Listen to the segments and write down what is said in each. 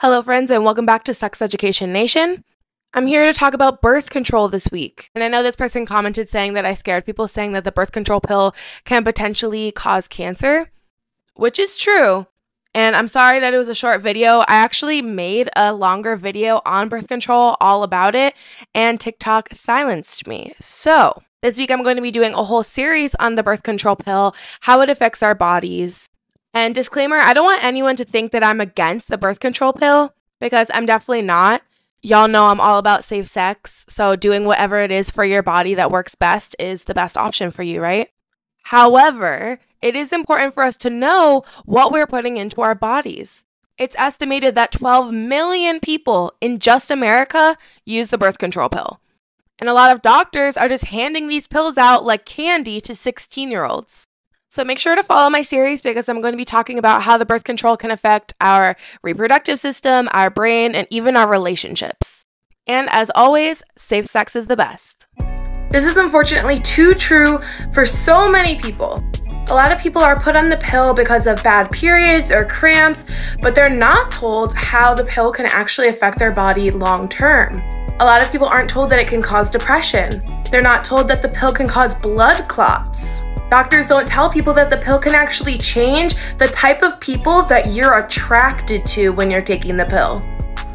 Hello friends, and welcome back to Sex Education Nation. I'm here to talk about birth control this week. And I know this person commented saying that I scared people, saying that the birth control pill can potentially cause cancer, which is true. And I'm sorry that it was a short video. I actually made a longer video on birth control, all about it, and TikTok silenced me. So this week I'm going to be doing a whole series on the birth control pill, how it affects our bodies. And disclaimer, I don't want anyone to think that I'm against the birth control pill, because I'm definitely not. Y'all know I'm all about safe sex, so doing whatever it is for your body that works best is the best option for you, right? However, it is important for us to know what we're putting into our bodies. It's estimated that 12 million people in just America use the birth control pill. And a lot of doctors are just handing these pills out like candy to 16-year-olds. So make sure to follow my series, because I'm going to be talking about how the birth control can affect our reproductive system, our brain, and even our relationships. And as always, safe sex is the best. This is unfortunately too true for so many people. A lot of people are put on the pill because of bad periods or cramps, but they're not told how the pill can actually affect their body long term. A lot of people aren't told that it can cause depression. They're not told that the pill can cause blood clots. Doctors don't tell people that the pill can actually change the type of people that you're attracted to when you're taking the pill.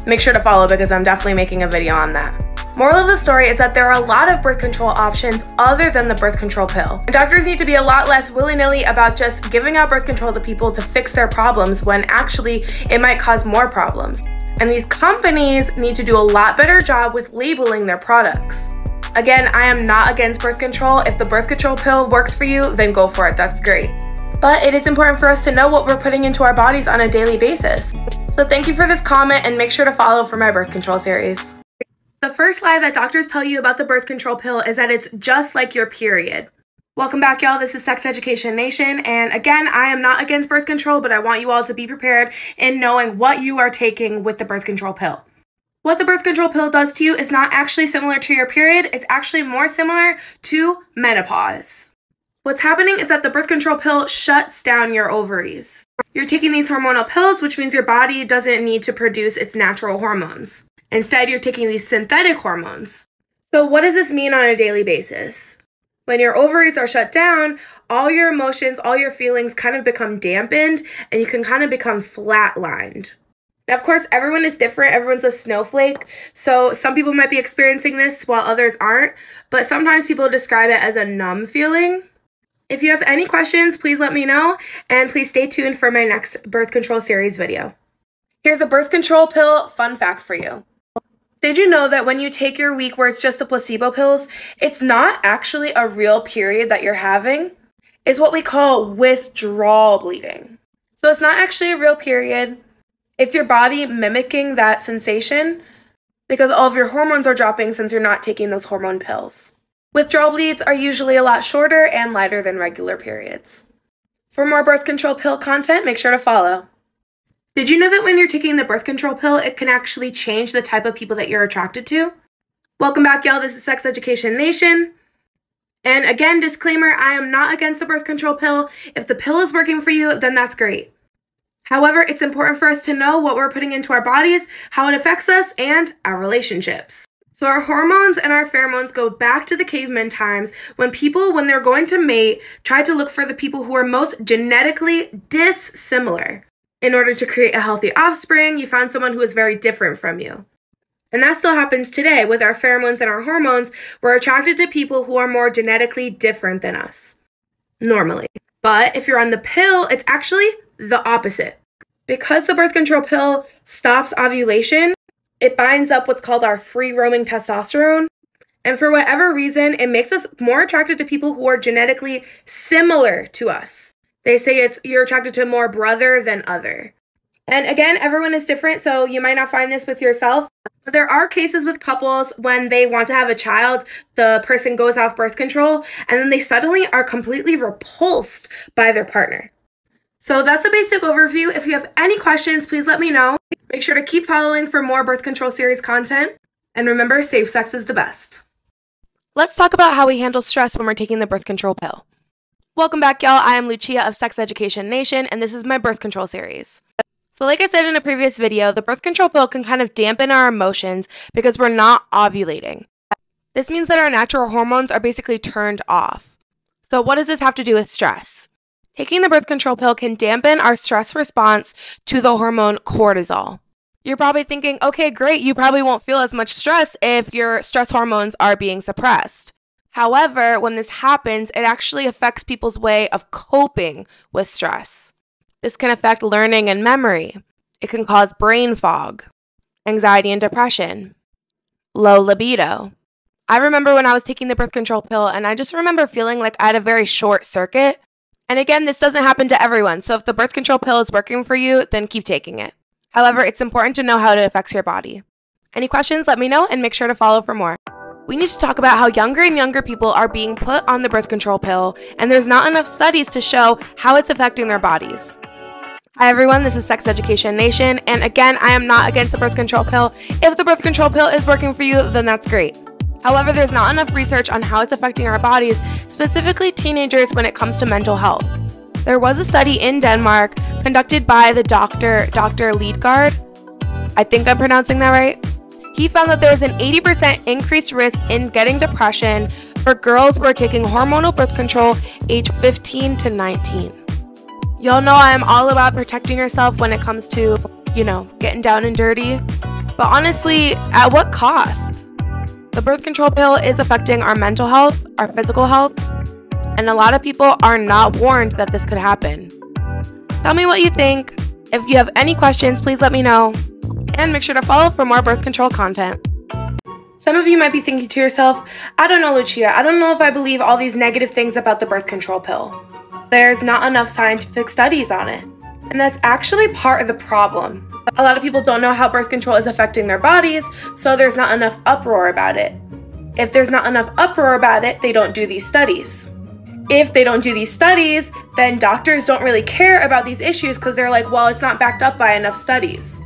Make sure to follow, because I'm definitely making a video on that. Moral of the story is that there are a lot of birth control options other than the birth control pill. And doctors need to be a lot less willy-nilly about just giving out birth control to people to fix their problems, when actually it might cause more problems. And these companies need to do a lot better job with labeling their products. Again, I am not against birth control. If the birth control pill works for you, then go for it. That's great. But it is important for us to know what we're putting into our bodies on a daily basis. So thank you for this comment, and make sure to follow for my birth control series. The first lie that doctors tell you about the birth control pill is that it's just like your period. Welcome back, y'all. This is Sex Education Nation. And again, I am not against birth control, but I want you all to be prepared in knowing what you are taking with the birth control pill. What the birth control pill does to you is not actually similar to your period. It's actually more similar to menopause. What's happening is that the birth control pill shuts down your ovaries. You're taking these hormonal pills, which means your body doesn't need to produce its natural hormones. Instead, you're taking these synthetic hormones. So what does this mean on a daily basis? When your ovaries are shut down, all your emotions, all your feelings kind of become dampened, and you can kind of become flatlined. Now, of course, everyone is different. Everyone's a snowflake. So some people might be experiencing this while others aren't. But sometimes people describe it as a numb feeling. If you have any questions, please let me know. And please stay tuned for my next birth control series video. Here's a birth control pill fun fact for you. Did you know that when you take your week where it's just the placebo pills, it's not actually a real period that you're having? It's what we call withdrawal bleeding. So it's not actually a real period. It's your body mimicking that sensation, because all of your hormones are dropping since you're not taking those hormone pills. Withdrawal bleeds are usually a lot shorter and lighter than regular periods. For more birth control pill content, make sure to follow. Did you know that when you're taking the birth control pill, it can actually change the type of people that you're attracted to? Welcome back, y'all. This is Sex Education Nation. And again, disclaimer, I am not against the birth control pill. If the pill is working for you, then that's great. However, it's important for us to know what we're putting into our bodies, how it affects us, and our relationships. So our hormones and our pheromones go back to the caveman times, when people, when they're going to mate, tried to look for the people who are most genetically dissimilar. In order to create a healthy offspring, you found someone who is very different from you. And that still happens today with our pheromones and our hormones. We're attracted to people who are more genetically different than us, normally. But if you're on the pill, it's actually the opposite. Because the birth control pill stops ovulation, it binds up what's called our free-roaming testosterone. And for whatever reason, it makes us more attracted to people who are genetically similar to us. They say you're attracted to more brother than other. And again, everyone is different, so you might not find this with yourself. But there are cases with couples when they want to have a child, the person goes off birth control, and then they suddenly are completely repulsed by their partner. So that's a basic overview. If you have any questions, please let me know. Make sure to keep following for more birth control series content. And remember, safe sex is the best. Let's talk about how we handle stress when we're taking the birth control pill. Welcome back, y'all. I am Lucia of Sex Education Nation, and this is my birth control series. So like I said in a previous video, the birth control pill can kind of dampen our emotions because we're not ovulating. This means that our natural hormones are basically turned off. So what does this have to do with stress? Taking the birth control pill can dampen our stress response to the hormone cortisol. You're probably thinking, okay, great, you probably won't feel as much stress if your stress hormones are being suppressed. However, when this happens, it actually affects people's way of coping with stress. This can affect learning and memory. It can cause brain fog, anxiety and depression, low libido. I remember when I was taking the birth control pill, and I just remember feeling like I had a very short circuit. And again, this doesn't happen to everyone. So if the birth control pill is working for you, then keep taking it. However, it's important to know how it affects your body. Any questions, let me know and make sure to follow for more. We need to talk about how younger and younger people are being put on the birth control pill, and there's not enough studies to show how it's affecting their bodies. Hi everyone, this is Sex Education Nation, and again, I am not against the birth control pill. If the birth control pill is working for you, then that's great. However, there's not enough research on how it's affecting our bodies, specifically teenagers when it comes to mental health. There was a study in Denmark conducted by the Dr. Liedgaard. I think I'm pronouncing that right. He found that there was an 80% increased risk in getting depression for girls who are taking hormonal birth control age 15 to 19. Y'all know I am all about protecting yourself when it comes to, getting down and dirty. But honestly, at what cost? The birth control pill is affecting our mental health, our physical health, and a lot of people are not warned that this could happen. Tell me what you think. If you have any questions, please let me know. And make sure to follow for more birth control content. Some of you might be thinking to yourself, I don't know, Lucia, I don't know if I believe all these negative things about the birth control pill. There's not enough scientific studies on it. And that's actually part of the problem. A lot of people don't know how birth control is affecting their bodies, so there's not enough uproar about it. If there's not enough uproar about it, they don't do these studies. If they don't do these studies, then doctors don't really care about these issues because they're like, well, it's not backed up by enough studies.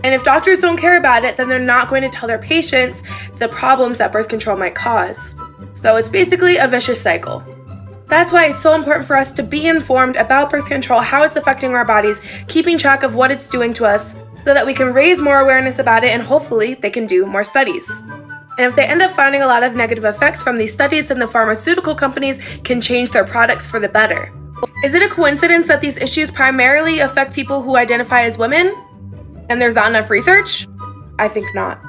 And if doctors don't care about it, then they're not going to tell their patients the problems that birth control might cause. So it's basically a vicious cycle. That's why it's so important for us to be informed about birth control, how it's affecting our bodies, keeping track of what it's doing to us, so that we can raise more awareness about it and hopefully they can do more studies. And if they end up finding a lot of negative effects from these studies, then the pharmaceutical companies can change their products for the better. Is it a coincidence that these issues primarily affect people who identify as women? And there's not enough research? I think not.